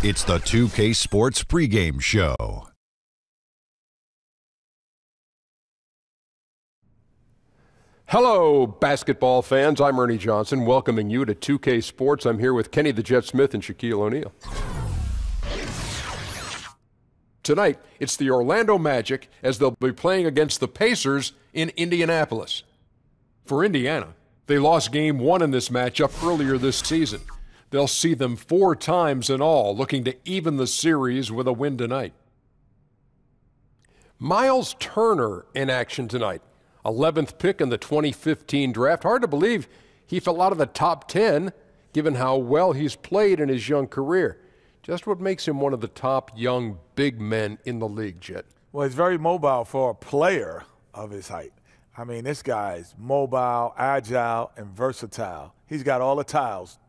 It's the 2K Sports pregame show. Hello, basketball fans. I'm Ernie Johnson, welcoming you to 2K Sports. I'm here with Kenny the Jet Smith and Shaquille O'Neal. Tonight, it's the Orlando Magic as they'll be playing against the Pacers in Indianapolis. For Indiana, they lost Game 1 in this matchup earlier this season. They'll see them 4 times in all, looking to even the series with a win tonight. Miles Turner in action tonight. 11th pick in the 2015 draft. Hard to believe he fell out of the top 10, given how well he's played in his young career. Just what makes him one of the top young big men in the league, Jet. Well, he's very mobile for a player of his height. I mean, this guy's mobile, agile, and versatile. He's got all the tiles.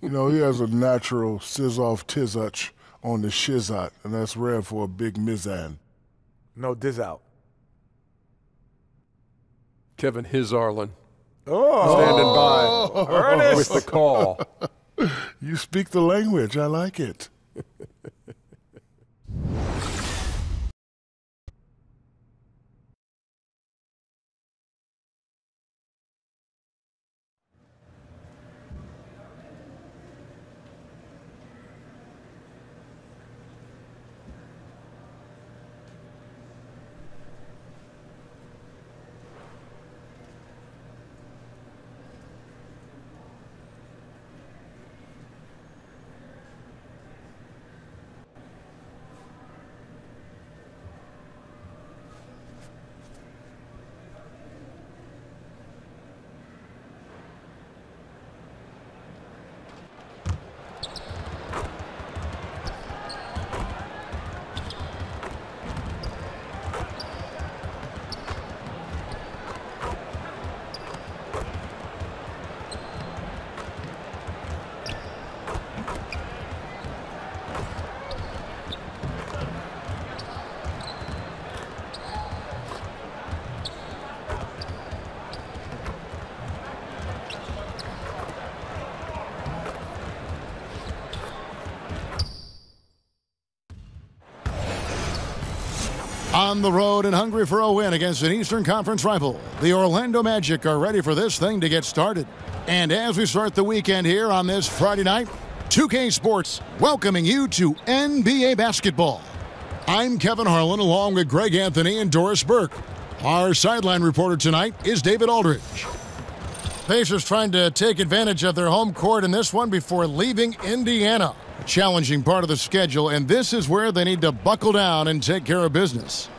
You know, he has a natural sizz-off tiz-utch on the shiz-out, and that's rare for a big mizan. No diz-out. Kevin Hizarlin standing by with the call. You speak the language. I like it. On the road and hungry for a win against an Eastern Conference rival, the Orlando Magic are ready for this thing to get started. And as we start the weekend here on this Friday night, 2K Sports welcoming you to NBA basketball. I'm Kevin Harlan along with Greg Anthony and Doris Burke. Our sideline reporter tonight is David Aldridge. Pacers trying to take advantage of their home court in this one before leaving Indiana. A challenging part of the schedule, and this is where they need to buckle down and take care of business.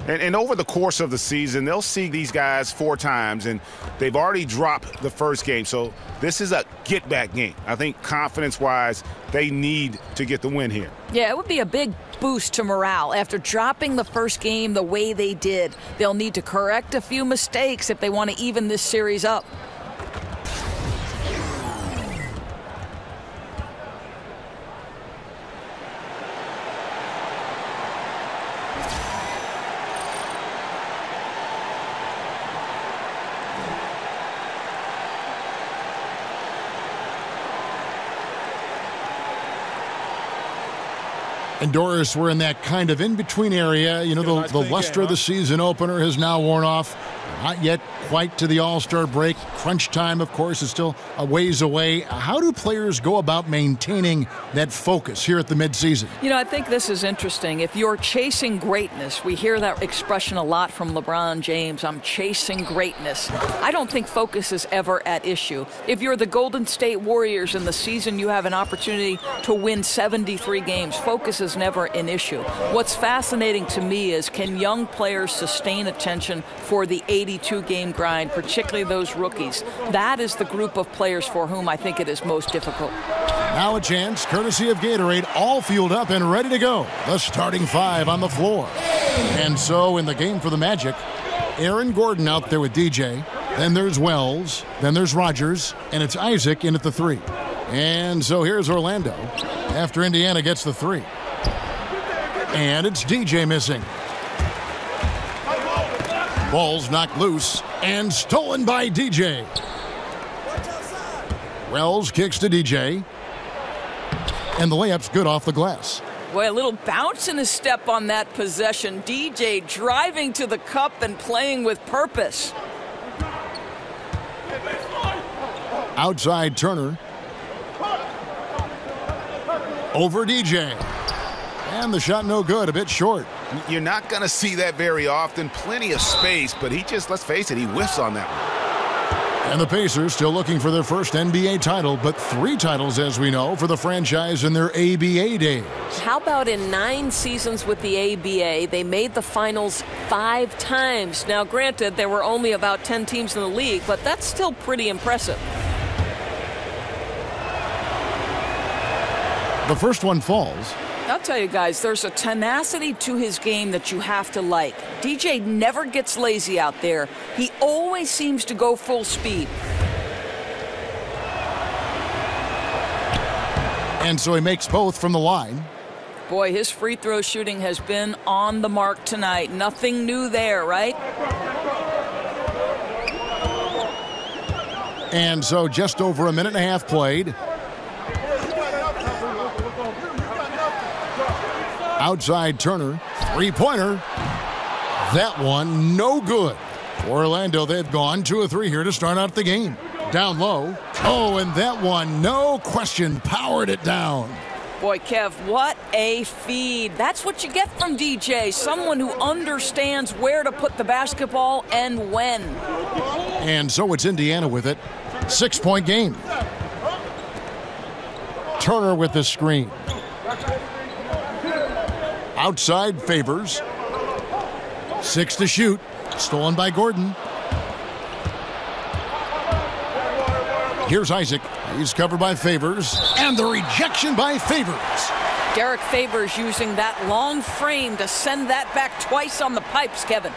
And over the course of the season, they'll see these guys 4 times, and they've already dropped the first game. So this is a get-back game. I think confidence-wise, they need to get the win here. Yeah, it would be a big boost to morale. After dropping the first game the way they did, they'll need to correct a few mistakes if they want to even this series up. And Doris, we're in that kind of in-between area. You know, the luster of the season opener has now worn off. Not yet quite to the All-Star break. Crunch time, of course, is still a ways away. How do players go about maintaining that focus here at the midseason? You know, I think this is interesting. If you're chasing greatness, we hear that expression a lot from LeBron James, I'm chasing greatness. I don't think focus is ever at issue. If you're the Golden State Warriors in the season, you have an opportunity to win 73 games. Focus is never an issue. What's fascinating to me is, can young players sustain attention for the 82-game grind, particularly those rookies? That is the group of players for whom I think it is most difficult. Now a chance, courtesy of Gatorade, all fueled up and ready to go. The starting 5 on the floor. And so in the game for the Magic, Aaron Gordon out there with DJ. Then there's Wells. Then there's Rogers. And it's Isaac in at the 3. And so here's Orlando after Indiana gets the 3. And it's DJ missing. Ball's knocked loose and stolen by DJ. Wells kicks to DJ. And the layup's good off the glass. Boy, a little bounce in his step on that possession. DJ driving to the cup and playing with purpose. Outside Turner. Over DJ. And the shot no good, a bit short. You're not going to see that very often. Plenty of space, but he just, let's face it, he whiffs on that one. And the Pacers still looking for their first NBA title, but 3 titles, as we know, for the franchise in their ABA days. How about in 9 seasons with the ABA, they made the finals 5 times. Now, granted, there were only about 10 teams in the league, but that's still pretty impressive. The first one falls. I'll tell you guys, there's a tenacity to his game that you have to like. DJ never gets lazy out there. He always seems to go full speed. And so he makes both from the line. Boy, his free throw shooting has been on the mark tonight. Nothing new there, right? And so just over a minute and a half played. Outside Turner, 3-pointer. That one no good. Orlando, they've gone 2 of 3 here to start out the game. Down low. Oh, and that one, no question, powered it down. Boy, Kev, what a feed. That's what you get from DJ, someone who understands where to put the basketball and when. And so it's Indiana with it. 6-point game. Turner with the screen. Outside Favors. 6 to shoot. Stolen by Gordon. Here's Isaac. He's covered by Favors. And the rejection by Favors. Derek Favors using that long frame to send that back twice on the pipes, Kevin.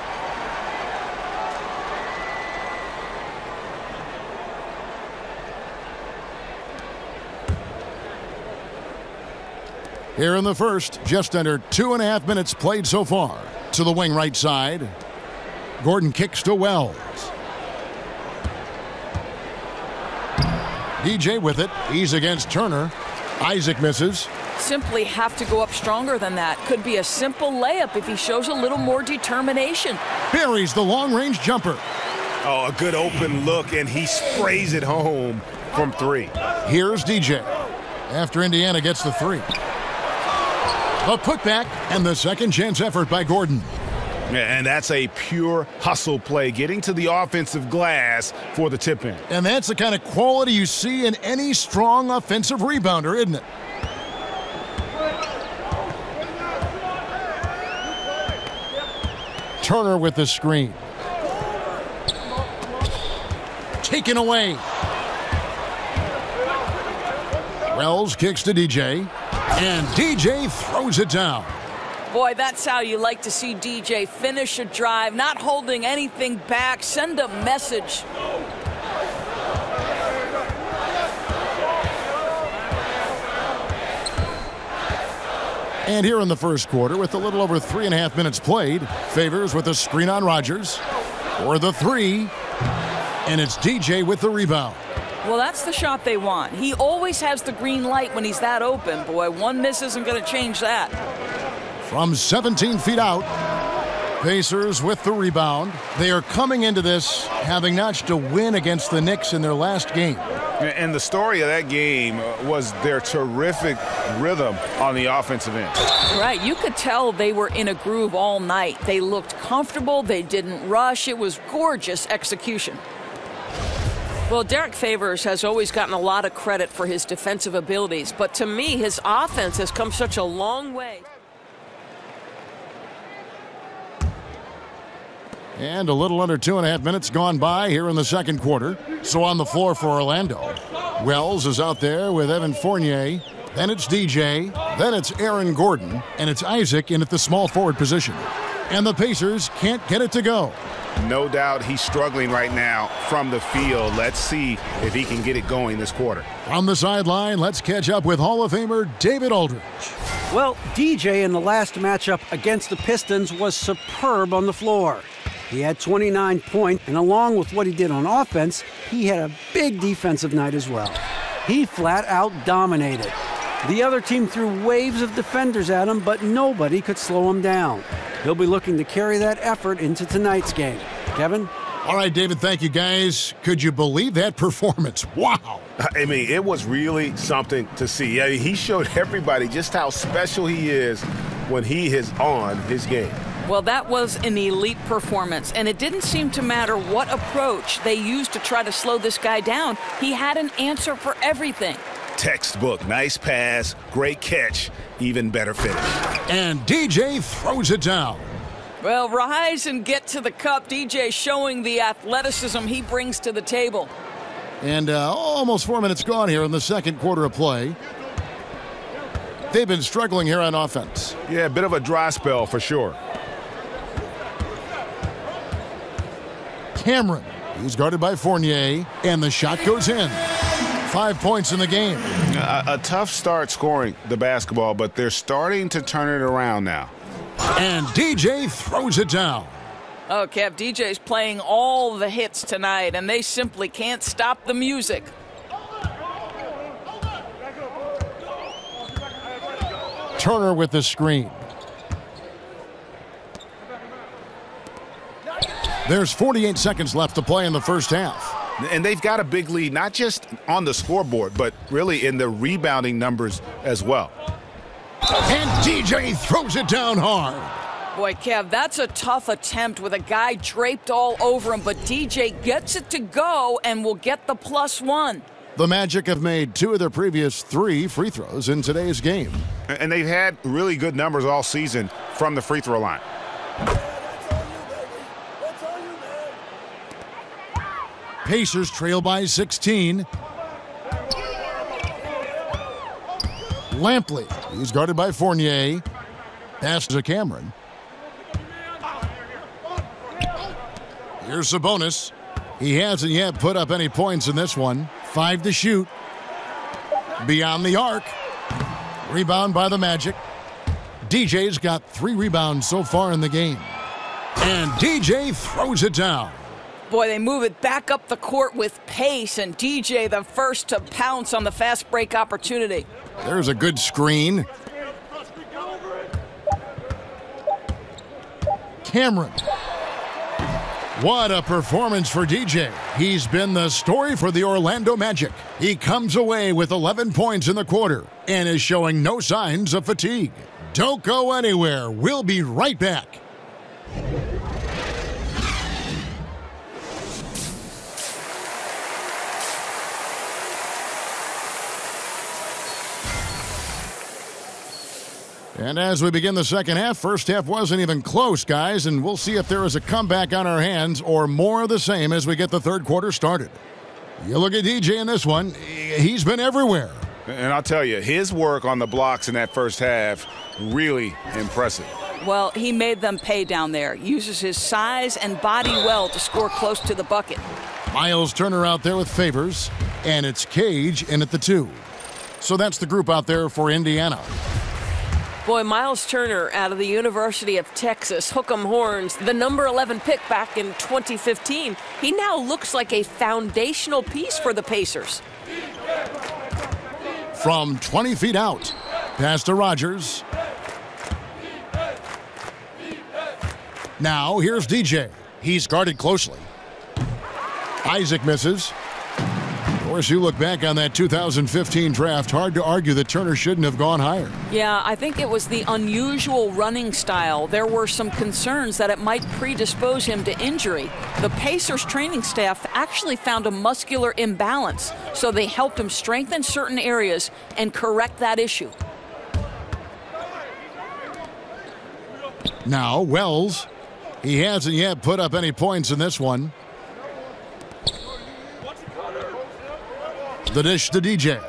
Here in the first, just under 2.5 minutes played so far. To the wing right side. Gordon kicks to Wells. DJ with it. He's against Turner. Isaac misses. Simply have to go up stronger than that. Could be a simple layup if he shows a little more determination. Buries the long-range jumper. Oh, a good open look, and he sprays it home from 3. Here's DJ. After Indiana gets the 3. A putback and the second chance effort by Gordon. And that's a pure hustle play, getting to the offensive glass for the tip-in. And that's the kind of quality you see in any strong offensive rebounder, isn't it? Turner with the screen. Taken away. Wells kicks to DJ. And DJ throws it down. Boy, that's how you like to see DJ finish a drive, not holding anything back, send a message. And here in the first quarter, with a little over 3.5 minutes played, Favors with a screen on Rogers for the 3, and it's DJ with the rebound. Well, that's the shot they want. He always has the green light when he's that open. Boy, one miss isn't going to change that. From 17 feet out, Pacers with the rebound. They are coming into this having notched a win against the Knicks in their last game. And the story of that game was their terrific rhythm on the offensive end. Right, you could tell they were in a groove all night. They looked comfortable, they didn't rush. It was gorgeous execution. Well, Derek Favors has always gotten a lot of credit for his defensive abilities, but to me, his offense has come such a long way. And a little under 2.5 minutes gone by here in the second quarter. So on the floor for Orlando, Wells is out there with Evan Fournier. Then it's DJ. Then it's Aaron Gordon. And it's Isaac in at the small forward position. And the Pacers can't get it to go. No doubt he's struggling right now from the field. Let's see if he can get it going this quarter. From the sideline, let's catch up with Hall of Famer David Aldridge. Well, DJ in the last matchup against the Pistons was superb on the floor. He had 29 points, and along with what he did on offense, he had a big defensive night as well. He flat out dominated. The other team threw waves of defenders at him, but nobody could slow him down. He'll be looking to carry that effort into tonight's game. Kevin? All right, David, thank you, guys. Could you believe that performance? Wow. I mean, it was really something to see. I mean, he showed everybody just how special he is when he is on his game. Well, that was an elite performance, and it didn't seem to matter what approach they used to try to slow this guy down. He had an answer for everything. Textbook, nice pass, great catch, even better finish. And DJ throws it down. Well, rise and get to the cup. DJ showing the athleticism he brings to the table. And almost 4 minutes gone here in the second quarter of play. They've been struggling here on offense. Yeah, a bit of a dry spell for sure. Cameron, he's guarded by Fournier, and the shot goes in. 5 points in the game. A tough start scoring the basketball, but they're starting to turn it around now. And DJ throws it down. Oh, Kev, DJ's playing all the hits tonight, and they simply can't stop the music. Turner with the screen. There's 48 seconds left to play in the first half. And they've got a big lead, not just on the scoreboard, but really in the rebounding numbers as well. And DJ throws it down hard. Boy, Kev, that's a tough attempt with a guy draped all over him, but DJ gets it to go and will get the +1. The Magic have made 2 of their previous 3 free throws in today's game. And they've had really good numbers all season from the free throw line. Pacers trail by 16. Lampley, he's guarded by Fournier. Pass to Cameron. Here's Sabonis. He hasn't yet put up any points in this one. 5 to shoot. Beyond the arc. Rebound by the Magic. DJ's got 3 rebounds so far in the game. And DJ throws it down. Boy, they move it back up the court with pace, and DJ the first to pounce on the fast break opportunity. There's a good screen. Cameron. What a performance for DJ. He's been the story for the Orlando Magic. He comes away with 11 points in the quarter and is showing no signs of fatigue. Don't go anywhere. We'll be right back. And as we begin the second half, first half wasn't even close, guys, and we'll see if there is a comeback on our hands or more of the same as we get the third quarter started. You look at DJ in this one, he's been everywhere. And I'll tell you, his work on the blocks in that first half, really impressive. Well, he made them pay down there. Uses his size and body well to score close to the bucket. Miles Turner out there with Favors, and it's Cage in at the 2. So that's the group out there for Indiana. Boy, Miles Turner out of the University of Texas, hook 'em horns, the number 11 pick back in 2015. He now looks like a foundational piece for the Pacers. From 20 feet out, pass to Rogers. Now here's DJ. He's guarded closely. Isaac misses. Of course, you look back on that 2015 draft, hard to argue that Turner shouldn't have gone higher. Yeah, I think it was the unusual running style. There were some concerns that it might predispose him to injury. The Pacers training staff actually found a muscular imbalance, so they helped him strengthen certain areas and correct that issue. Now, Wells. He hasn't yet put up any points in this one. The dish to DJ.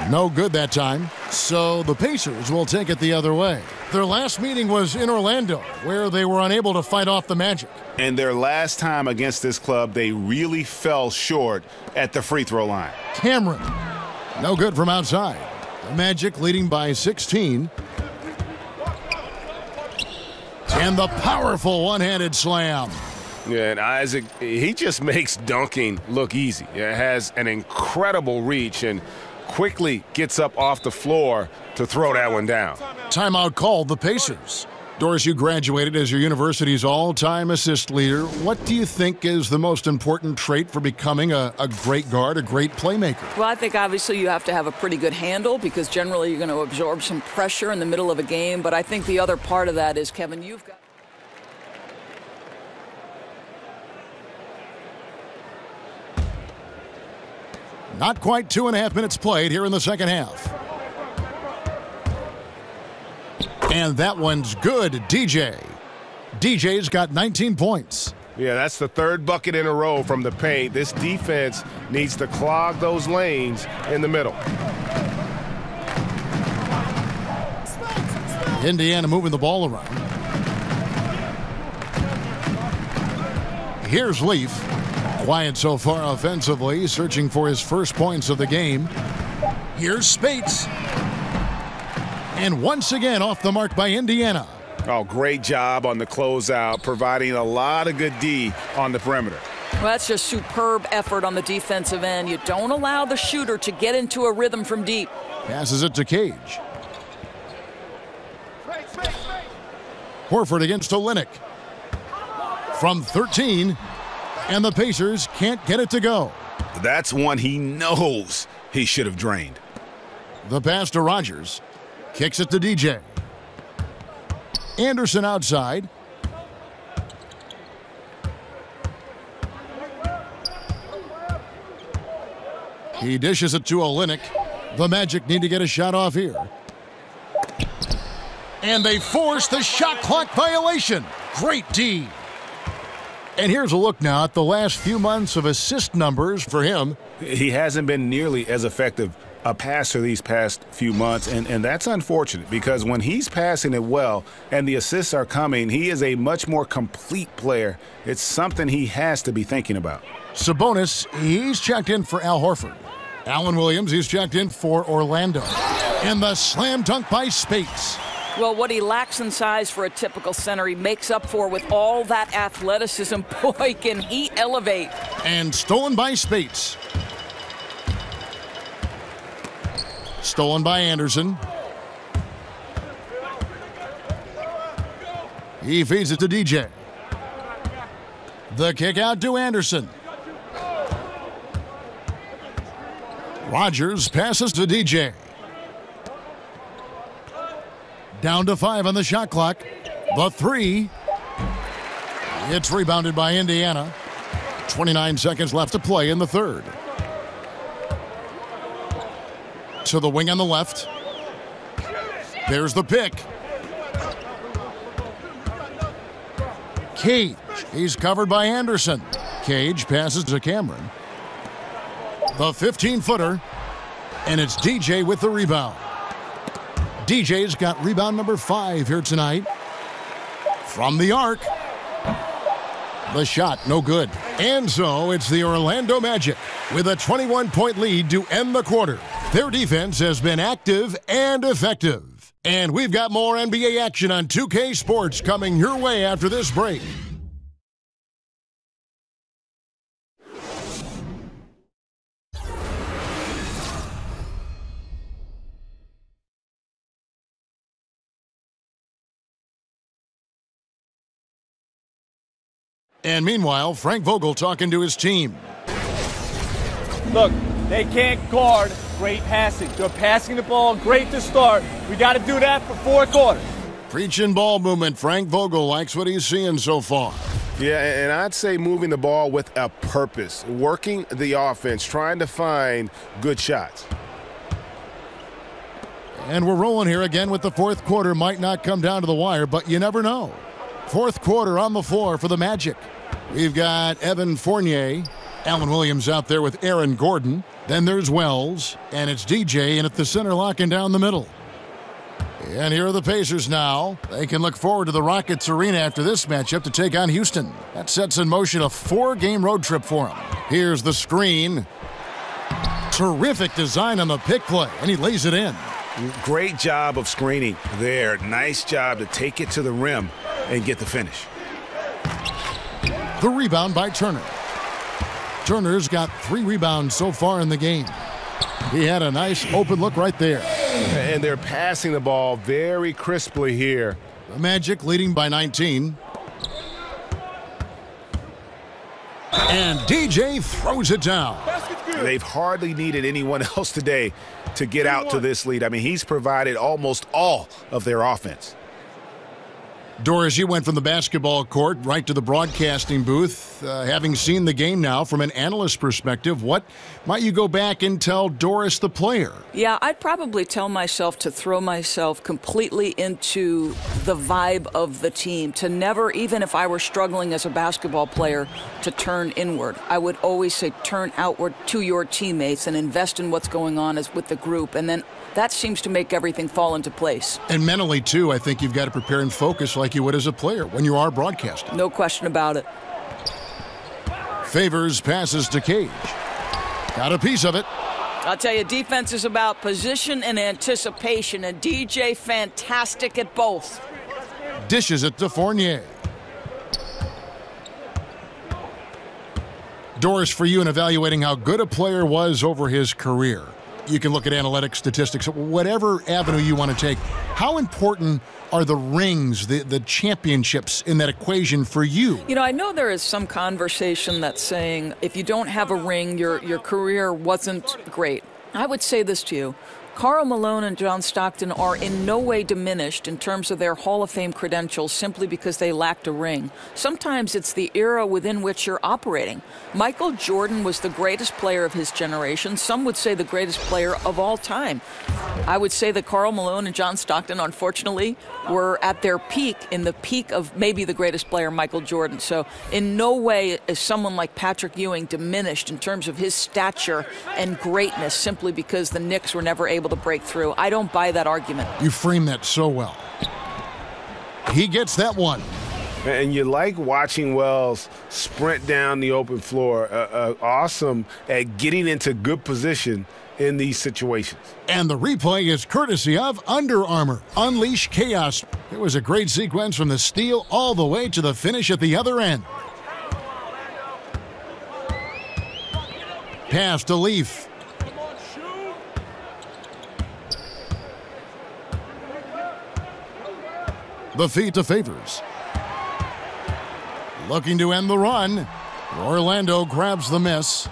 No good that time. So the Pacers will take it the other way. Their last meeting was in Orlando, where they were unable to fight off the Magic. And their last time against this club, they really fell short at the free throw line. Cameron. No good from outside. The Magic leading by 16. And the powerful one-handed slam. Yeah, and Isaac, he just makes dunking look easy. It has an incredible reach, and quickly gets up off the floor to throw that one down. Timeout called the Pacers. Doris, you graduated as your university's all-time assist leader. What do you think is the most important trait for becoming a great guard, a great playmaker? Well, I think obviously you have to have a pretty good handle because generally you're going to absorb some pressure in the middle of a game. But I think the other part of that is, Kevin, you've got... Not quite 2.5 minutes played here in the second half. And that one's good, DJ. DJ's got 19 points. Yeah, that's the third bucket in a row from the paint. This defense needs to clog those lanes in the middle. Indiana moving the ball around. Here's Leaf. Quiet so far offensively, searching for his first points of the game. Here's Spates. And once again off the mark by Indiana. Oh, great job on the closeout, providing a lot of good D on the perimeter. Well, that's just superb effort on the defensive end. You don't allow the shooter to get into a rhythm from deep. Passes it to Cage. Horford against Olynyk. From 13, and the Pacers can't get it to go. That's one he knows he should have drained. The pass to Rogers. Kicks it to DJ. Anderson outside. He dishes it to Olynyk. The Magic need to get a shot off here. And they force the shot clock violation. Great D. And here's a look now at the last few months of assist numbers for him. He hasn't been nearly as effective a passer these past few months, and that's unfortunate because when he's passing it well and the assists are coming, he is a much more complete player. It's something he has to be thinking about. Sabonis, he's checked in for Al Horford. Alan Williams, he's checked in for Orlando. And the slam dunk by Spates. Well, what he lacks in size for a typical center, he makes up for with all that athleticism. Boy, can he elevate. And stolen by Spates. Stolen by Anderson. He feeds it to DJ. The kick out to Anderson. Rogers passes to DJ. Down to 5 on the shot clock. The 3. It's rebounded by Indiana. 29 seconds left to play in the third. To the wing on the left. There's the pick. Cage. He's covered by Anderson. Cage passes to Cameron. The 15-footer. And it's DJ with the rebound. DJ's got rebound number 5 here tonight. From the arc. The shot, no good. And so it's the Orlando Magic with a 21-point lead to end the quarter. Their defense has been active and effective. And we've got more NBA action on 2K Sports coming your way after this break. And meanwhile, Frank Vogel talking to his team. Look, they can't guard great passing. They're passing the ball great to start. We got to do that for 4 quarters. Preaching ball movement. Frank Vogel likes what he's seeing so far. Yeah, and I'd say moving the ball with a purpose, working the offense, trying to find good shots. And we're rolling here again with the fourth quarter. Might not come down to the wire, but you never know. Fourth quarter on the floor for the Magic. We've got Evan Fournier, Alan Williams out there with Aaron Gordon. Then there's Wells, and it's DJ in at the center locking down the middle. And here are the Pacers now. They can look forward to the Rockets Arena after this matchup to take on Houston. That sets in motion a 4-game road trip for them. Here's the screen. Terrific design on the pick play, and he lays it in. Great job of screening there. Nice job to take it to the rim and get the finish. The rebound by Turner. Turner's got 3 rebounds so far in the game. He had a nice open look right there. And they're passing the ball very crisply here. The Magic leading by 19. And DJ throws it down. They've hardly needed anyone else today to get out to this lead. I mean, he's provided almost all of their offense. Doris, you went from the basketball court right to the broadcasting booth. Having seen the game now from an analyst perspective, what might you go back and tell Doris the player? Yeah, I'd probably tell myself to throw myself completely into the vibe of the team, to never, even if I were struggling as a basketball player, to turn inward. I would always say turn outward to your teammates and invest in what's going on with the group, and then that seems to make everything fall into place. And mentally, too, I think you've got to prepare and focus like you would as a player when you are broadcasting. No question about it. Favors passes to Cage. Got a piece of it. I'll tell you, defense is about position and anticipation, and DJ fantastic at both. Dishes it to Fournier. Doris, for you in evaluating how good a player was over his career, you can look at analytics, statistics, whatever avenue you want to take. How important are the rings, the championships in that equation for you? You know, I know there is some conversation that's saying if you don't have a ring, your career wasn't great. I would say this to you. Karl Malone and John Stockton are in no way diminished in terms of their Hall of Fame credentials simply because they lacked a ring. Sometimes it's the era within which you're operating. Michael Jordan was the greatest player of his generation. Some would say the greatest player of all time. I would say that Karl Malone and John Stockton, unfortunately, were at their peak, in the peak of maybe the greatest player, Michael Jordan. So in no way is someone like Patrick Ewing diminished in terms of his stature and greatness simply because the Knicks were never able to break through. I don't buy that argument. You frame that so well. He gets that one. And you like watching Wells sprint down the open floor. Awesome at getting into good position in these situations. And the replay is courtesy of Under Armour. Unleash chaos. It was a great sequence from the steal all the way to the finish at the other end. Pass to Leaf. The feed to Favors. Looking to end the run. Orlando grabs the miss.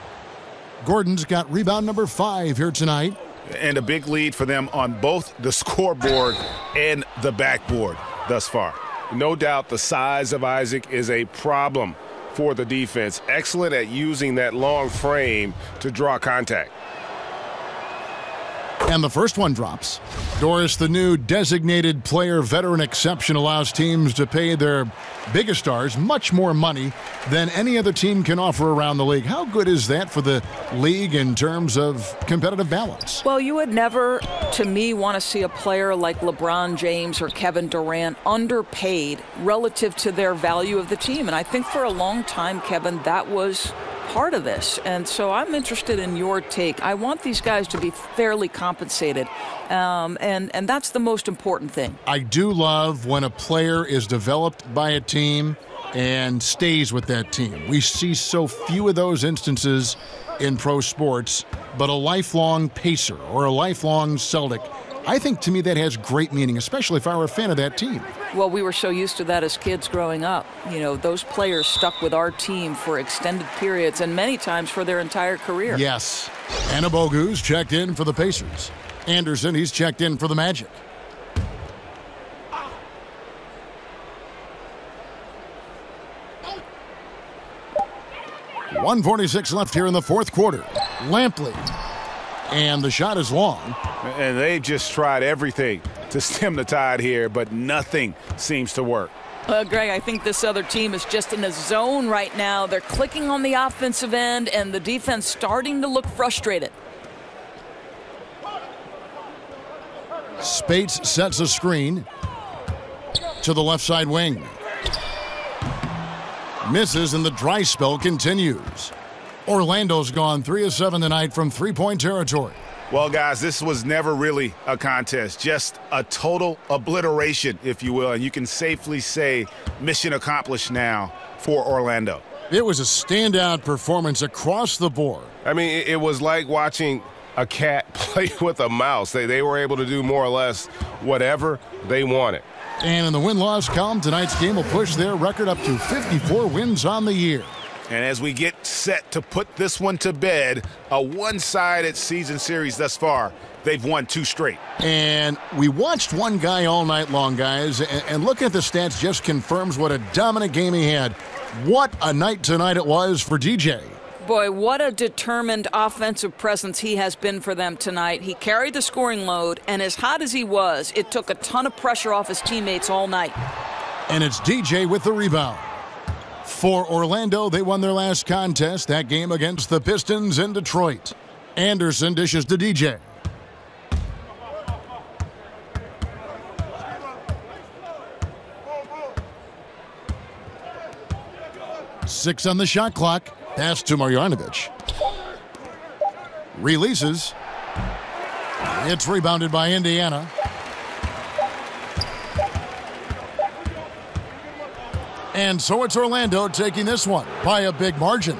Gordon's got rebound number 5 here tonight. And a big lead for them on both the scoreboard and the backboard thus far. No doubt the size of Isaac is a problem for the defense. Excellent at using that long frame to draw contact. And the first one drops. Doris, the new designated player veteran exception allows teams to pay their biggest stars much more money than any other team can offer around the league. How good is that for the league in terms of competitive balance? Well, you would never, to me, want to see a player like LeBron James or Kevin Durant underpaid relative to their value of the team. And I think for a long time, Kevin, that was part of this. And so I'm interested in your take. I want these guys to be fairly compensated. And that's the most important thing. I do love when a player is developed by a team and stays with that team. We see so few of those instances in pro sports, but a lifelong Pacer or a lifelong Celtic, I think to me that has great meaning, especially if I were a fan of that team. Well, we were so used to that as kids growing up. You know, those players stuck with our team for extended periods and many times for their entire career. Yes. Anabogu's checked in for the Pacers. Anderson, he's checked in for the Magic. .146 left here in the fourth quarter. Lampley. And the shot is long. And they've just tried everything to stem the tide here, but nothing seems to work. Greg, I think this other team is just in a zone right now. They're clicking on the offensive end, and the defense starting to look frustrated. Spates sets a screen to the left side wing. Misses, and the dry spell continues. Orlando's gone 3 of 7 tonight from three-point territory. Well, guys, this was never really a contest, just a total obliteration, if you will, and you can safely say mission accomplished now for Orlando. It was a standout performance across the board. I mean, it was like watching a cat play with a mouse. They were able to do more or less whatever they wanted. And in the win-loss column, tonight's game will push their record up to 54 wins on the year. And as we get set to put this one to bed, a one-sided season series thus far, they've won 2 straight. And we watched one guy all night long, guys, and looking at the stats just confirms what a dominant game he had. What a night tonight it was for DJ. Boy, what a determined offensive presence he has been for them tonight. He carried the scoring load, and as hot as he was, it took a ton of pressure off his teammates all night. And it's DJ with the rebound. For Orlando, they won their last contest, that game against the Pistons in Detroit. Anderson dishes to DJ. Six on the shot clock. Pass to Marjanovic. Releases. It's rebounded by Indiana. And so it's Orlando taking this one by a big margin.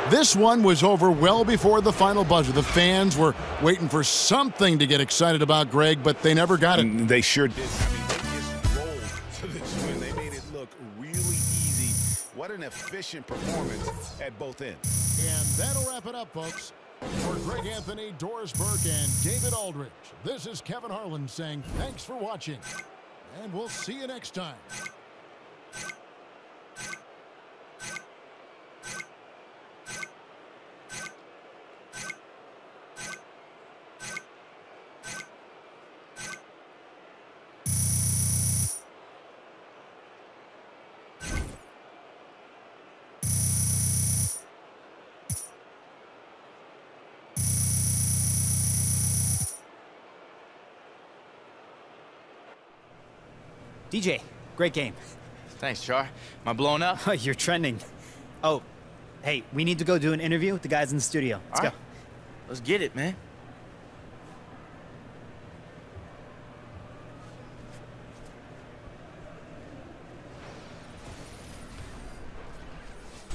This one was over well before the final buzzer. The fans were waiting for something to get excited about, Greg, but they never got it. They sure did. I mean, they just rolled to this win. They made it look really easy. What an efficient performance at both ends. And that'll wrap it up, folks. For Greg Anthony, Doris Burke, and David Aldridge, this is Kevin Harlan saying thanks for watching, and we'll see you next time. DJ, great game. Thanks, Char. Am I blown up? You're trending. Oh, hey, we need to go do an interview with the guys in the studio. Let's go. Let's get it, man.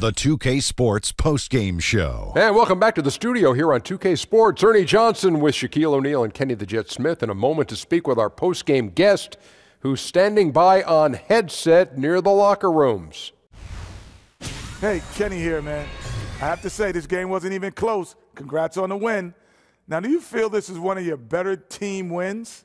The 2K Sports postgame show. And welcome back to the studio here on 2K Sports. Ernie Johnson with Shaquille O'Neal and Kenny the Jet Smith in a moment to speak with our postgame guest who's standing by on headset near the locker rooms. Hey, Kenny here, man. I have to say, this game wasn't even close. Congrats on the win. Now, do you feel this is one of your better team wins?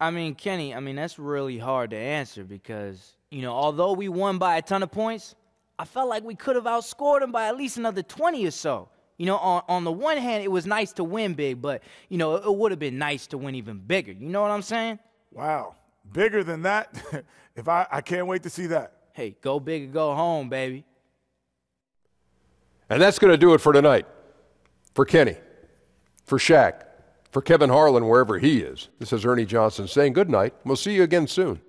I mean, Kenny, that's really hard to answer because, although we won by a ton of points, I felt like we could have outscored them by at least another 20 or so. On the one hand, it was nice to win big, but, it would have been nice to win even bigger. You know what I'm saying? Wow. Bigger than that? I can't wait to see that. Hey, go big or go home, baby. And that's going to do it for tonight. For Kenny, for Shaq, for Kevin Harlan, wherever he is. This is Ernie Johnson saying good night. We'll see you again soon.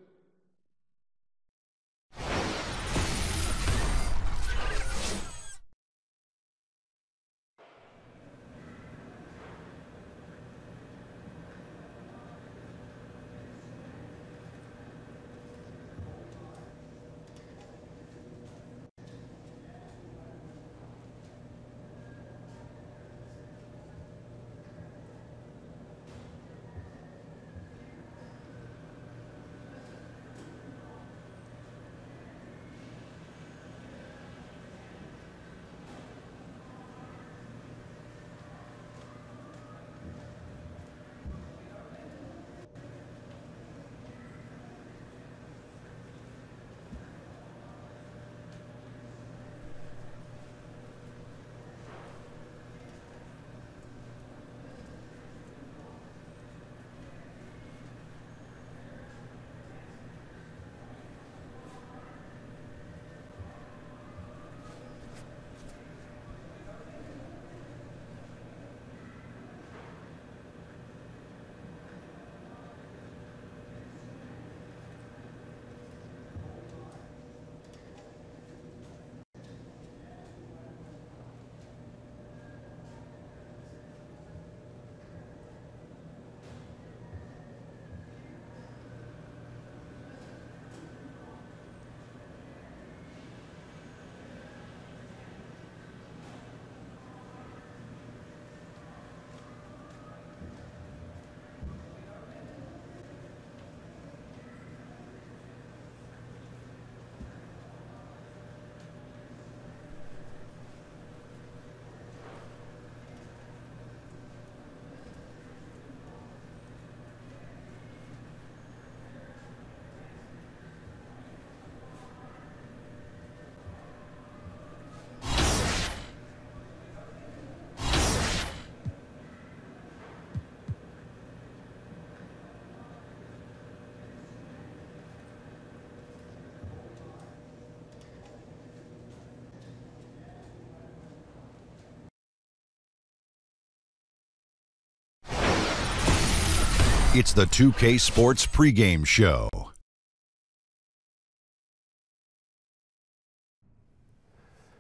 It's the 2K Sports pregame show.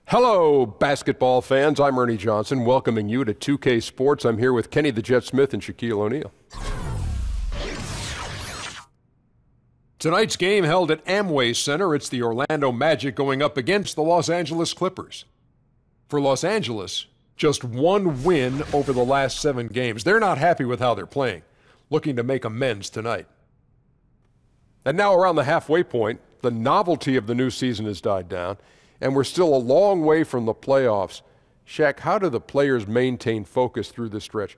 Hello, basketball fans. I'm Ernie Johnson, welcoming you to 2K Sports. I'm here with Kenny the Jet Smith and Shaquille O'Neal. Tonight's game held at Amway Center. It's the Orlando Magic going up against the Los Angeles Clippers. For Los Angeles, just one win over the last 7 games. They're not happy with how they're playing, looking to make amends tonight. And now around the halfway point, the novelty of the new season has died down, and we're still a long way from the playoffs. Shaq, how do the players maintain focus through this stretch?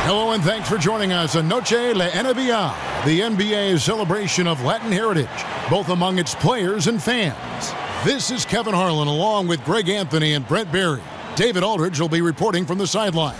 Hello and thanks for joining us on Noche La NBA, the NBA's celebration of Latin heritage, both among its players and fans. This is Kevin Harlan along with Greg Anthony and Brent Berry. David Aldridge will be reporting from the sidelines.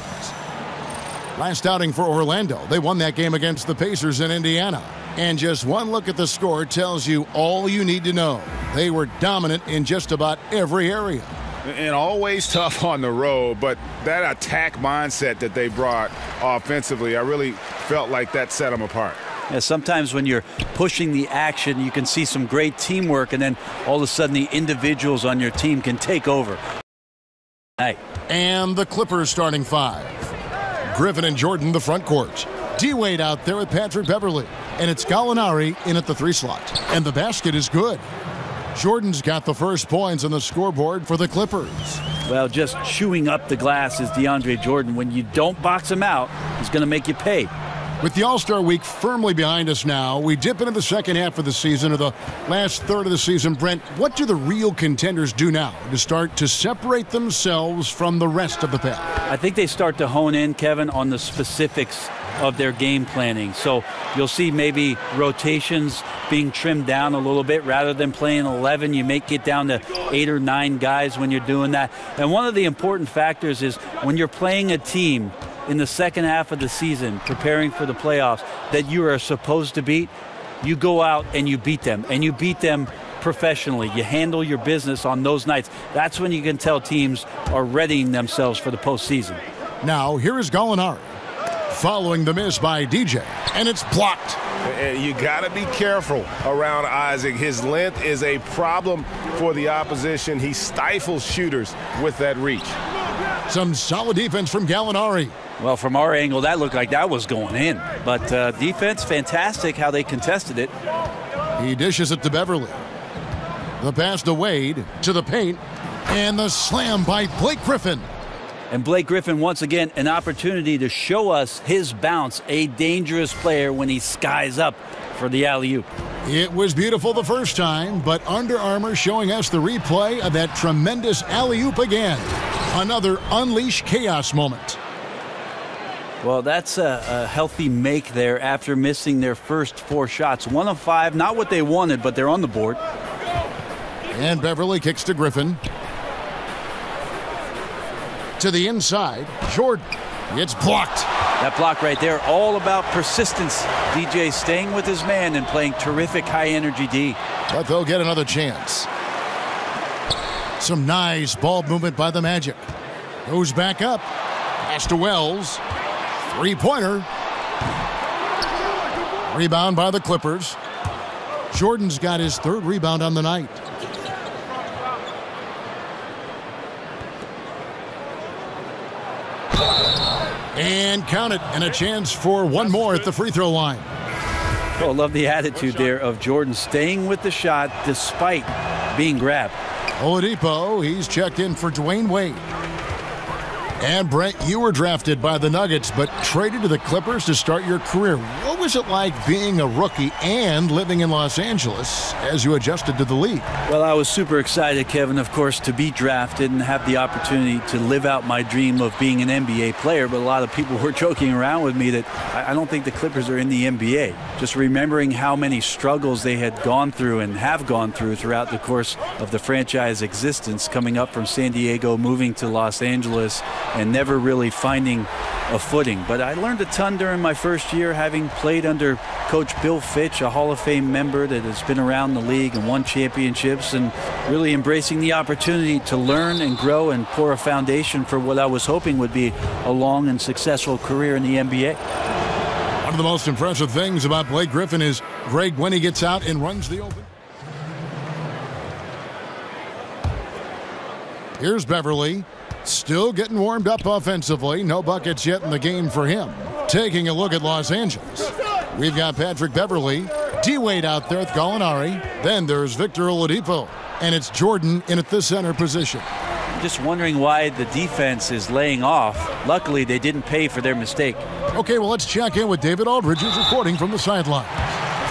Last outing for Orlando, they won that game against the Pacers in Indiana. And just one look at the score tells you all you need to know. They were dominant in just about every area. And always tough on the road, but that attack mindset that they brought offensively, I really felt like that set them apart. Yeah, sometimes when you're pushing the action, you can see some great teamwork, and then all of a sudden the individuals on your team can take over. Hey. And the Clippers starting 5. Griffin and Jordan, the front court. D-Wade out there with Patrick Beverley. And it's Gallinari in at the 3 slot. And the basket is good. Jordan's got the first points on the scoreboard for the Clippers. Well, just chewing up the glass is DeAndre Jordan. When you don't box him out, he's going to make you pay. With the All-Star week firmly behind us now, we dip into the second half of the season, or the last third of the season. Brent, what do the real contenders do now to start to separate themselves from the rest of the pack? I think they start to hone in, Kevin, on the specifics of their game planning. So you'll see maybe rotations being trimmed down a little bit. Rather than playing 11, you may get down to 8 or 9 guys when you're doing that. And one of the important factors is when you're playing a team in the second half of the season, preparing for the playoffs, that you are supposed to beat, you go out and you beat them, and you beat them professionally. You handle your business on those nights. That's when you can tell teams are readying themselves for the postseason. Now, here is Gallinari following the miss by DJ, and it's blocked. And you got to be careful around Isaac. His length is a problem for the opposition. He stifles shooters with that reach. Some solid defense from Gallinari. Well, from our angle, that looked like that was going in. But defense, fantastic how they contested it. He dishes it to Beverly. The pass to Wade, to the paint, and the slam by Blake Griffin. And Blake Griffin, once again, an opportunity to show us his bounce, a dangerous player when he skies up for the alley-oop. It was beautiful the first time, but Under Armour showing us the replay of that tremendous alley-oop again. Another unleash chaos moment. Well, that's a healthy make there after missing their first 4 shots. 1 of 5, not what they wanted, but they're on the board. And Beverly kicks to Griffin. To the inside, Jordan. It's blocked. That block right there, all about persistence. DJ staying with his man and playing terrific high-energy D. But they'll get another chance. Some nice ball movement by the Magic. Goes back up. Pass to Wells. Three-pointer. Rebound by the Clippers. Jordan's got his 3rd rebound on the night. And count it, and a chance for one more at the free throw line. Oh, I love the attitude there of Jordan staying with the shot despite being grabbed. Oladipo, he's checked in for Dwayne Wade. And Brent, you were drafted by the Nuggets, but traded to the Clippers to start your career. What was it like being a rookie and living in Los Angeles as you adjusted to the league? Well, I was super excited, Kevin, of course, to be drafted and have the opportunity to live out my dream of being an NBA player. But a lot of people were joking around with me that I don't think the Clippers are in the NBA. Just remembering how many struggles they had gone through and have gone through throughout the course of the franchise existence, coming up from San Diego, moving to Los Angeles, and never really finding a footing. But I learned a ton during my first year, having played under Coach Bill Fitch, a Hall of Fame member that has been around the league and won championships, and really embracing the opportunity to learn and grow and pour a foundation for what I was hoping would be a long and successful career in the NBA. One of the most impressive things about Blake Griffin is Greg when he gets out and runs the open. Here's Beverly. Still getting warmed up offensively. No buckets yet in the game for him. Taking a look at Los Angeles. We've got Patrick Beverly, D-Wade out there with Gallinari. Then there's Victor Oladipo. And it's Jordan in at the center position. Just wondering why the defense is laying off. Luckily, they didn't pay for their mistake. Okay, well, let's check in with David Aldridge, who's reporting from the sideline.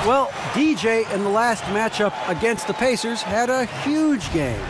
Well, DJ in the last matchup against the Pacers had a huge game.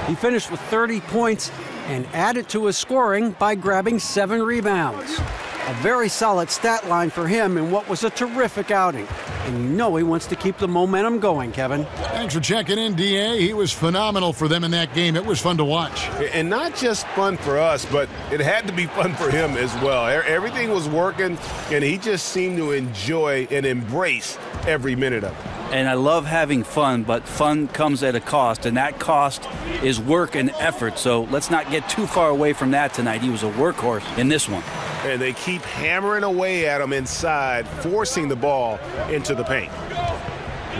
He finished with 30 points and added to his scoring by grabbing 7 rebounds. A very solid stat line for him in what was a terrific outing. And you know he wants to keep the momentum going, Kevin. Thanks for checking in, D.A. He was phenomenal for them in that game. It was fun to watch. And not just fun for us, but it had to be fun for him as well. Everything was working, and he just seemed to enjoy and embrace every minute of it. And I love having fun, but fun comes at a cost, and that cost is work and effort. So let's not get too far away from that tonight. He was a workhorse in this one. And they keep hammering away at him inside, forcing the ball into the paint.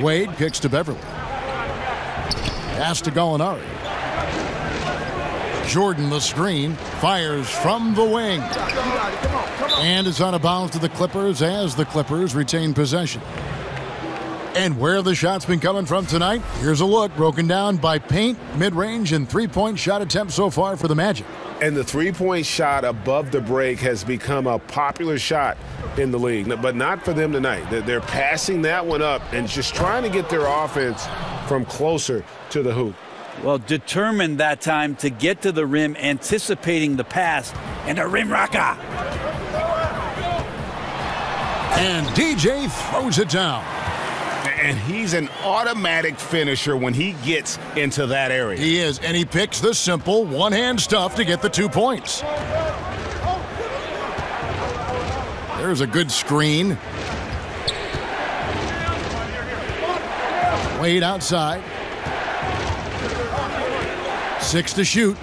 Wade kicks to Beverly. Pass to Gallinari. Jordan, the screen, fires from the wing. And is out of bounds to the Clippers as the Clippers retain possession. And where the shots been coming from tonight? Here's a look broken down by paint, mid-range, and three-point shot attempts so far for the Magic. And the three-point shot above the break has become a popular shot in the league, but not for them tonight. They're passing that one up and just trying to get their offense from closer to the hoop. Well, determined that time to get to the rim, anticipating the pass, and a rim rocker. And DJ throws it down. And he's an automatic finisher when he gets into that area. He is, and he picks the simple one-hand stuff to get the 2 points. There's a good screen. Wade outside. 6 to shoot.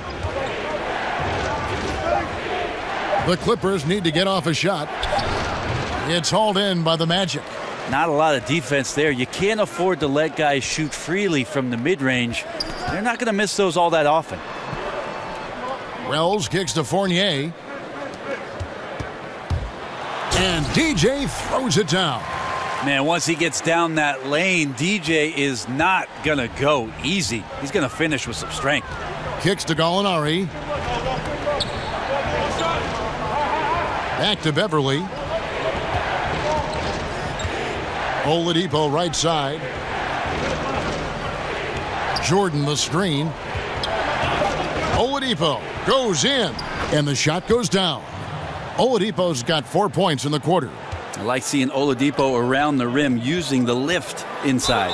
The Clippers need to get off a shot. It's hauled in by the Magic. Not a lot of defense there. You can't afford to let guys shoot freely from the mid-range. They're not going to miss those all that often. Wells kicks to Fournier. And DJ throws it down. Man, once he gets down that lane, DJ is not going to go easy. He's going to finish with some strength. Kicks to Gallinari. Back to Beverly. Oladipo right side. Jordan the screen. Oladipo goes in, and the shot goes down. Oladipo's got 4 points in the quarter. I like seeing Oladipo around the rim using the lift inside.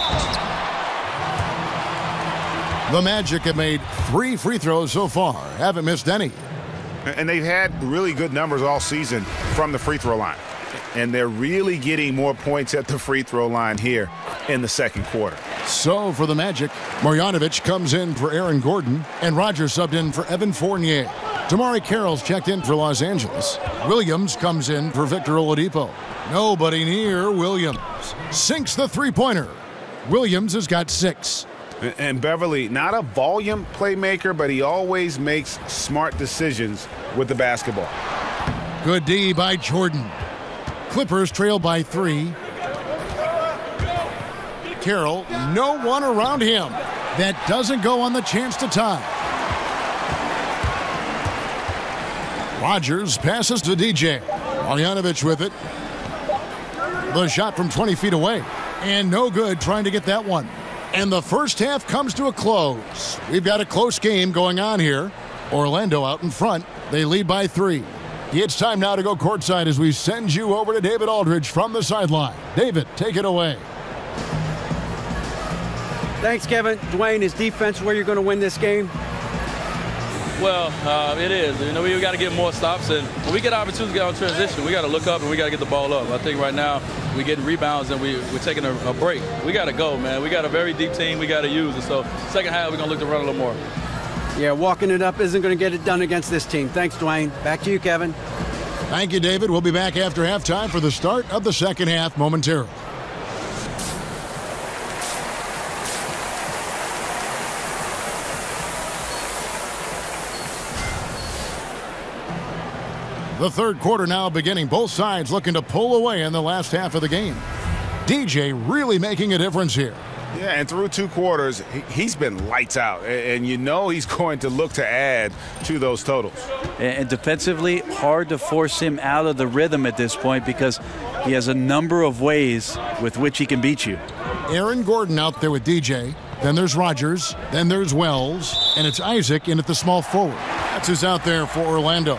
The Magic have made 3 free throws so far. Haven't missed any. And they've had really good numbers all season from the free throw line. And they're really getting more points at the free throw line here in the second quarter. So for the Magic, Marjanovic comes in for Aaron Gordon, and Rogers subbed in for Evan Fournier. Damari Carroll's checked in for Los Angeles. Williams comes in for Victor Oladipo. Nobody near Williams. Sinks the three-pointer. Williams has got 6. And Beverly, not a volume playmaker, but he always makes smart decisions with the basketball. Good D by Jordan. Clippers trail by 3. Carroll, no one around him. That doesn't go on the chance to tie. Rogers passes to DJ. Marjanovic with it. The shot from 20 feet away. And no good trying to get that one. And the first half comes to a close. We've got a close game going on here. Orlando out in front. They lead by 3. It's time now to go courtside as we send you over to David Aldridge from the sideline. David, take it away. Thanks, Kevin. Dwayne, is defense where you're going to win this game? Well, it is. You know, we got to get more stops, and when we get opportunities to get on transition, we got to look up and we got to get the ball up. I think right now we're getting rebounds and we're taking a break. We got to go, man. We got a very deep team. We got to use it. So second half, we're going to look to run a little more. Yeah, walking it up isn't going to get it done against this team. Thanks, Dwayne. Back to you, Kevin. Thank you, David. We'll be back after halftime for the start of the second half momentarily. The third quarter now beginning. Both sides looking to pull away in the last half of the game. DJ really making a difference here. Yeah, and through 2 quarters, he's been lights out. And you know he's going to look to add to those totals. And defensively, hard to force him out of the rhythm at this point because he has a number of ways with which he can beat you. Aaron Gordon out there with DJ. Then there's Rogers. Then there's Wells. And it's Isaac in at the small forward. That's who's out there for Orlando.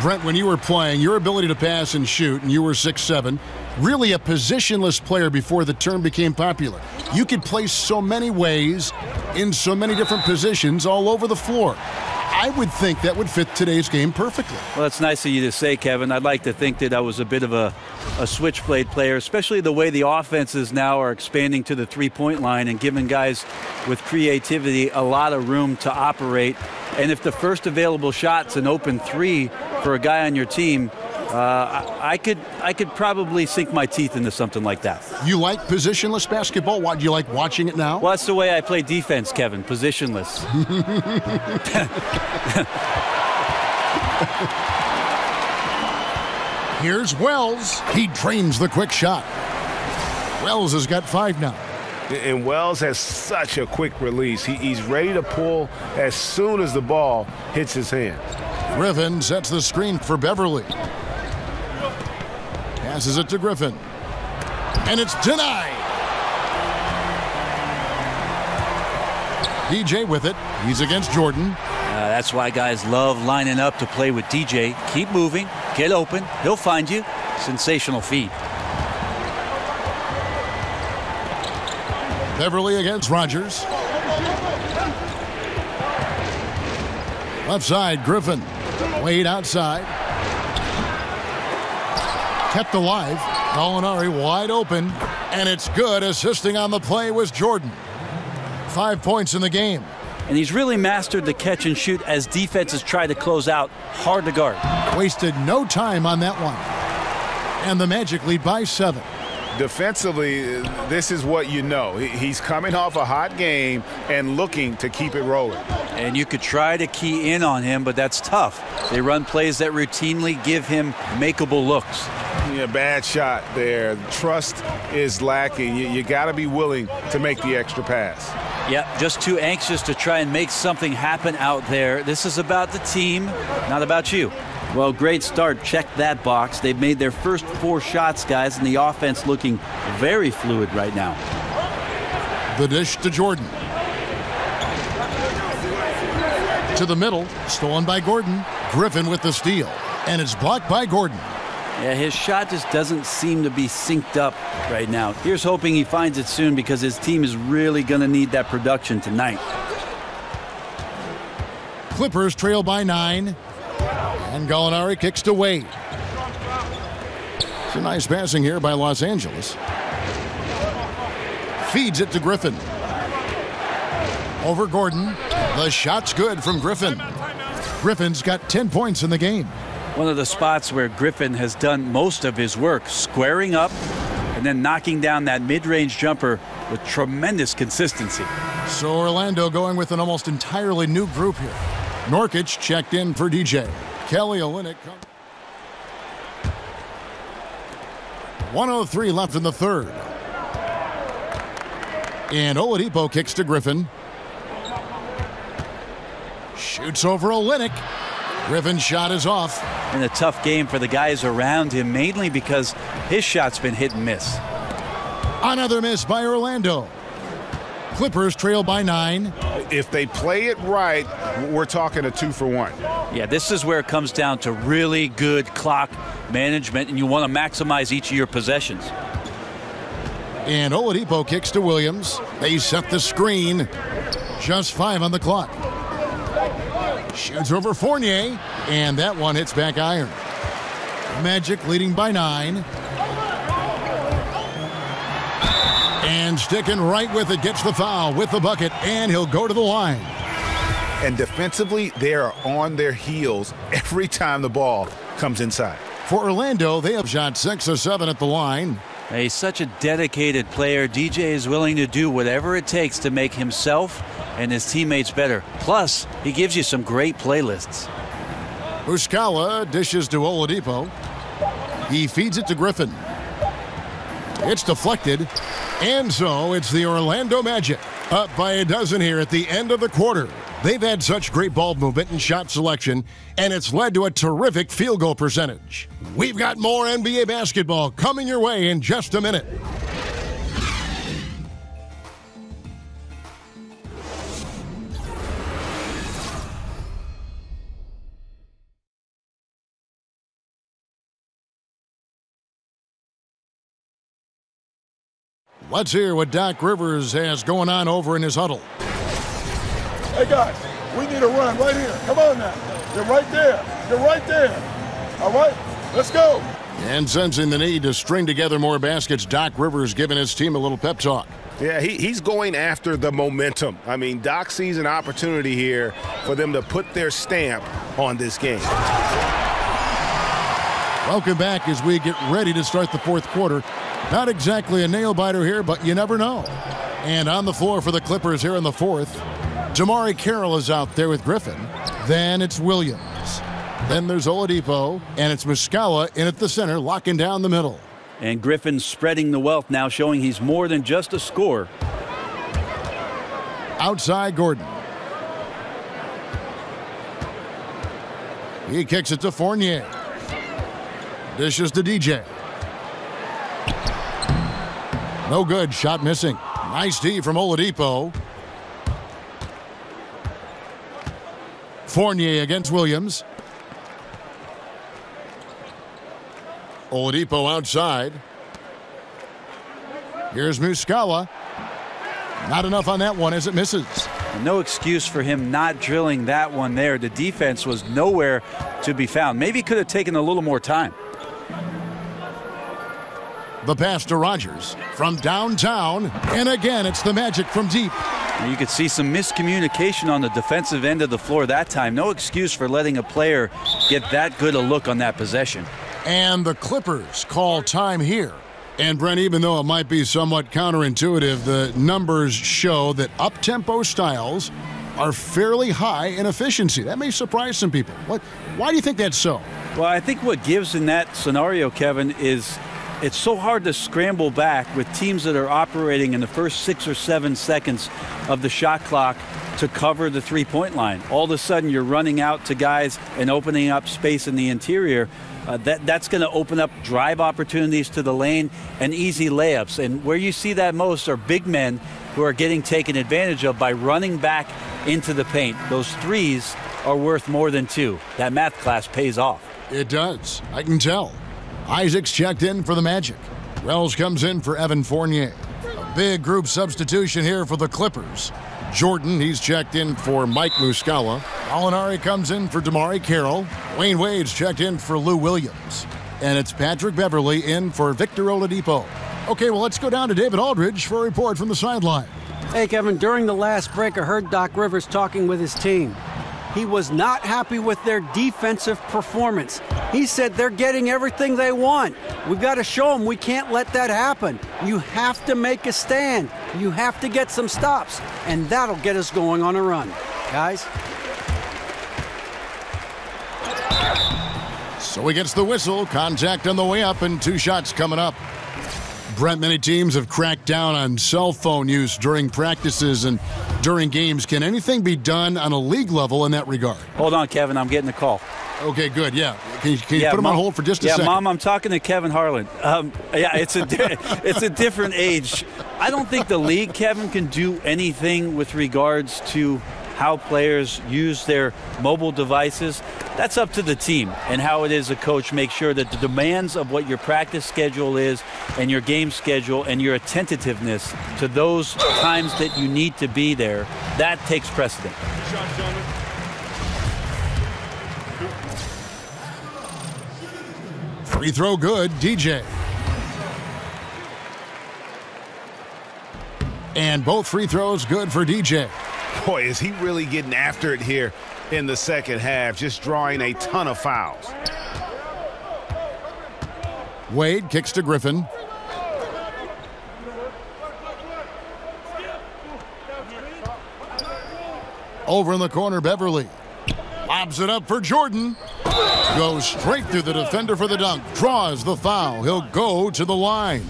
Brent, when you were playing, your ability to pass and shoot, and you were 6'7", really a positionless player before the term became popular. You could play so many ways, in so many different positions all over the floor. I would think that would fit today's game perfectly. Well, it's nice of you to say, Kevin. I'd like to think that I was a bit of a switchblade player, especially the way the offenses now are expanding to the three-point line and giving guys with creativity a lot of room to operate. And if the first available shot's an open 3 for a guy on your team, I could probably sink my teeth into something like that. You like positionless basketball? Do you like watching it now? Well, that's the way I play defense, Kevin, positionless. Here's Wells. He drains the quick shot. Wells has got 5 now. And Wells has such a quick release. He's ready to pull as soon as the ball hits his hand. Griffin sets the screen for Beverly. Passes it to Griffin. And it's denied. DJ with it. He's against Jordan. That's why guys love lining up to play with DJ. Keep moving. Get open. He'll find you. sensational feat. Beverly against Rogers. Left side, Griffin. Wade outside. Kept alive. Gallinari wide open. And it's good. Assisting on the play was Jordan. 5 points in the game. And he's really mastered the catch and shoot as defenses try to close out. Hard to guard. Wasted no time on that one. And the Magic lead by 7. Defensively, this is what you know. He's coming off a hot game and looking to keep it rolling. And you could try to key in on him, but that's tough. They run plays that routinely give him makeable looks. Yeah, bad shot there. Trust is lacking. You got to be willing to make the extra pass. Yep, just too anxious to try and make something happen out there. This is about the team, not about you. Well, great start. Check that box. They've made their first 4 shots, guys, and the offense looking very fluid right now. The dish to Jordan. To the middle, stolen by Gordon. Griffin with the steal, and it's blocked by Gordon. Yeah, his shot just doesn't seem to be synced up right now. Here's hoping he finds it soon because his team is really going to need that production tonight. Clippers trail by 9. And Gallinari kicks to Wade. It's a nice passing here by Los Angeles. Feeds it to Griffin. Over Gordon. The shot's good from Griffin. Griffin's got 10 points in the game. One of the spots where Griffin has done most of his work, squaring up and then knocking down that mid-range jumper with tremendous consistency. So Orlando going with an almost entirely new group here. Nurkic checked in for DJ. Kelly Olynyk. 1:03 left in the third. And Oladipo kicks to Griffin. Shoots over Olynyk. Griffin's shot is off. And a tough game for the guys around him, mainly because his shot's been hit and miss. Another miss by Orlando. Clippers trail by 9. If they play it right, we're talking a 2-for-1. Yeah, this is where it comes down to really good clock management, and you want to maximize each of your possessions. And Oladipo kicks to Williams. They set the screen. Just 5 on the clock. Shoots over Fournier, and that one hits back iron. Magic leading by 9. And sticking right with it, gets the foul with the bucket, and he'll go to the line. And defensively, they are on their heels every time the ball comes inside. For Orlando, they have shot 6 of 7 at the line. He's such a dedicated player. DJ is willing to do whatever it takes to make himself and his teammates better. Plus, he gives you some great playlists. Muscala dishes to Oladipo. He feeds it to Griffin. It's deflected. And so it's the Orlando Magic up by a dozen here at the end of the quarter. They've had such great ball movement and shot selection, and it's led to a terrific field goal percentage. We've got more NBA basketball coming your way in just a minute. Let's hear what Doc Rivers has going on over in his huddle. Hey, guys, we need a run right here. Come on now. You're right there. You're right there. All right, let's go. And sensing the need to string together more baskets, Doc Rivers giving his team a little pep talk. Yeah, he's going after the momentum. I mean, Doc sees an opportunity here for them to put their stamp on this game. Welcome back as we get ready to start the fourth quarter. Not exactly a nail-biter here, but you never know. And on the floor for the Clippers here in the fourth, Jamari Carroll is out there with Griffin. Then it's Williams. Then there's Oladipo, and it's Muscala in at the center, locking down the middle. And Griffin spreading the wealth now, showing he's more than just a scorer. Outside Gordon. He kicks it to Fournier. Dishes to DJ. No good. Shot missing. Nice D from Oladipo. Fournier against Williams. Oladipo outside. Here's Muscala. Not enough on that one as it misses. No excuse for him not drilling that one there. The defense was nowhere to be found. Maybe could have taken a little more time. The pass to Rogers from downtown, and again it's the Magic from deep. You could see some miscommunication on the defensive end of the floor that time. No excuse for letting a player get that good a look on that possession. And the Clippers call time here. And Brent, even though it might be somewhat counterintuitive, the numbers show that up-tempo styles are fairly high in efficiency. That may surprise some people. Why do you think that's so? Well, I think what gives in that scenario, Kevin, is it's so hard to scramble back with teams that are operating in the first 6 or 7 seconds of the shot clock to cover the three-point line. All of a sudden, you're running out to guys and opening up space in the interior. That's going to open up drive opportunities to the lane and easy layups. And where you see that most are big men who are getting taken advantage of by running back into the paint. Those threes are worth more than 2. That math class pays off. It does. I can tell. Isaac's checked in for the Magic. Wells comes in for Evan Fournier. A big group substitution here for the Clippers. Jordan, he's checked in for Mike Muscala. Gallinari comes in for Damari Carroll. Wayne Wade's checked in for Lou Williams. And it's Patrick Beverley in for Victor Oladipo. Okay, well, let's go down to David Aldridge for a report from the sideline. Hey, Kevin, during the last break, I heard Doc Rivers talking with his team. He was not happy with their defensive performance. He said they're getting everything they want. We've got to show them we can't let that happen. You have to make a stand. You have to get some stops, and that'll get us going on a run. Guys? So he gets the whistle, contact on the way up, and 2 shots coming up. Brent, many teams have cracked down on cell phone use during practices and during games. Can anything be done on a league level in that regard? Hold on, Kevin. I'm getting a call. Okay, good. Yeah. Can you put him on hold for just a second? Yeah, Mom, I'm talking to Kevin Harlan. It's a different age. I don't think the league, Kevin, can do anything with regards to how players use their mobile devices. That's up to the team and how it is a coach make sure that the demands of what your practice schedule is and your game schedule and your attentiveness to those times that you need to be there, that takes precedent. Free throw good, DJ. And both free throws good for DJ. Boy, is he really getting after it here in the second half, just drawing a ton of fouls. Wade kicks to Griffin. Over in the corner, Beverly. Lobs it up for Jordan. Goes straight through the defender for the dunk. Draws the foul. He'll go to the line.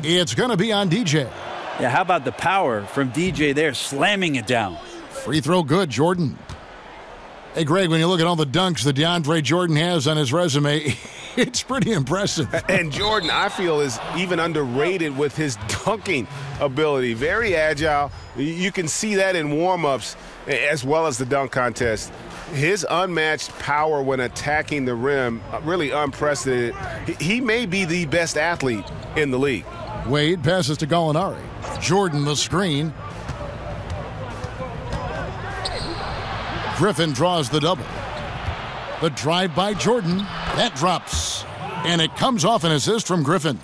It's going to be on DJ. Yeah, how about the power from DJ there, slamming it down. Free throw good, Jordan. Hey, Greg, when you look at all the dunks that DeAndre Jordan has on his resume, it's pretty impressive. And Jordan, I feel, is even underrated with his dunking ability. Very agile. You can see that in warm-ups as well as the dunk contest. His unmatched power when attacking the rim, really unprecedented. He may be the best athlete in the league. Wade passes to Gallinari. Jordan the screen. Griffin draws the double. The drive by Jordan. That drops. And it comes off an assist from Griffin.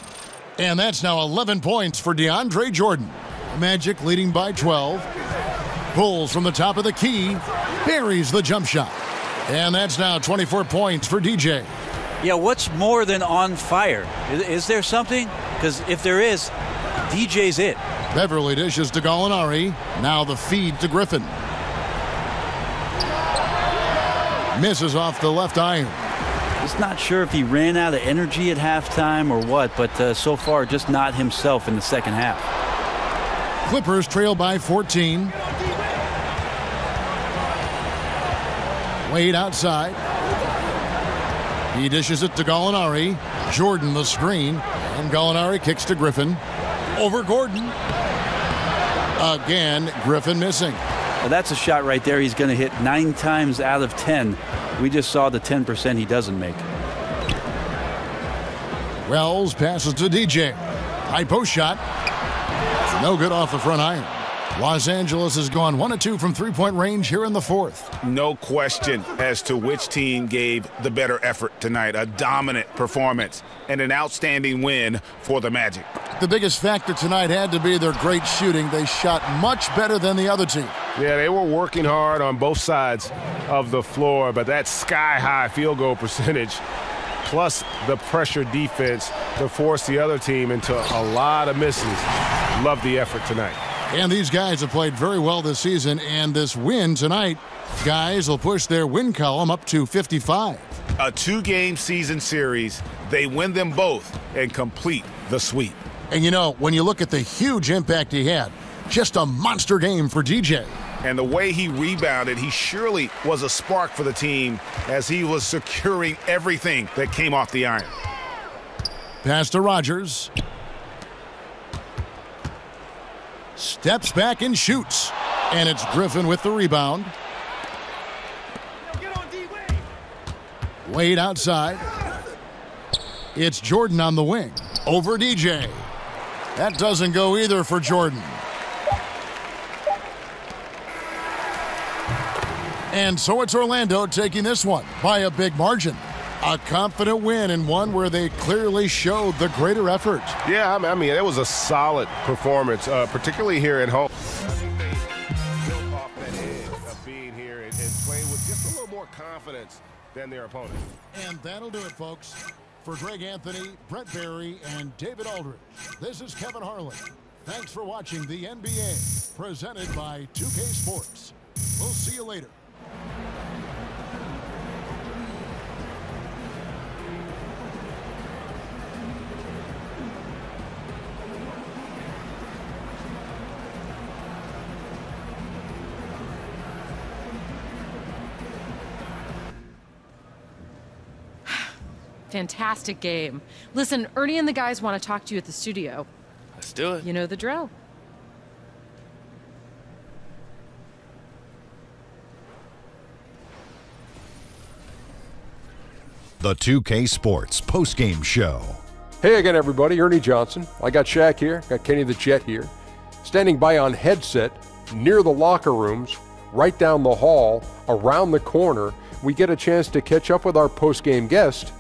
And that's now 11 points for DeAndre Jordan. Magic leading by 12. Pulls from the top of the key. Buries the jump shot. And that's now 24 points for DJ. Yeah, what's more than on fire? Is there something? Because if there is, DJ's it. Beverly dishes to Gallinari. Now the feed to Griffin. Misses off the left iron. Just not sure if he ran out of energy at halftime or what, but so far just not himself in the second half. Clippers trail by 14. Wade outside. He dishes it to Gallinari. Jordan the screen. And Gallinari kicks to Griffin. Over Gordon. Again, Griffin missing. Well, that's a shot right there he's going to hit 9 times out of 10. We just saw the 10% he doesn't make. Wells passes to DJ. High post shot. No good off the front iron. Los Angeles has gone 1 of 2 from three-point range here in the fourth. No question as to which team gave the better effort tonight. A dominant performance and an outstanding win for the Magic. The biggest factor tonight had to be their great shooting. They shot much better than the other team. Yeah, they were working hard on both sides of the floor, but that sky-high field goal percentage plus the pressure defense to force the other team into a lot of misses. Love the effort tonight. And these guys have played very well this season, and this win tonight, guys will push their win column up to 55. A 2-game season series, they win them both and complete the sweep. And you know, when you look at the huge impact he had, just a monster game for DJ. And the way he rebounded, he surely was a spark for the team as he was securing everything that came off the iron. Pass to Rogers. Steps back and shoots. And it's Griffin with the rebound. Wade outside. It's Jordan on the wing. Over DJ. That doesn't go either for Jordan. And so it's Orlando taking this one by a big margin. A confident win and one where they clearly showed the greater effort. Yeah, I mean, it was a solid performance, particularly here at home. I think they built off that edge of being here and playing with just a little more confidence than their opponent. And that'll do it, folks. For Greg Anthony, Brett Barry, and David Aldridge, this is Kevin Harlan. Thanks for watching the NBA, presented by 2K Sports. We'll see you later. Fantastic game. Listen, Ernie and the guys want to talk to you at the studio. Let's do it. You know the drill. The 2K Sports postgame show. Hey again, everybody. Ernie Johnson. I got Shaq here. Got Kenny the Jet here. Standing by on headset near the locker rooms, right down the hall, around the corner. We get a chance to catch up with our postgame guest.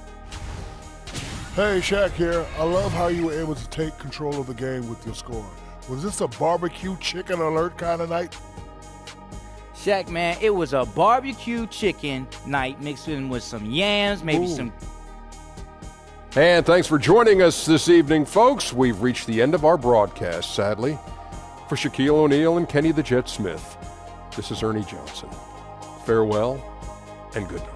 Hey, Shaq here. I love how you were able to take control of the game with your score. Was this a barbecue chicken alert kind of night? Shaq, man, it was a barbecue chicken night mixed in with some yams, maybe some... And thanks for joining us this evening, folks. We've reached the end of our broadcast, sadly. For Shaquille O'Neal and Kenny the Jet Smith, this is Ernie Johnson. Farewell and good night.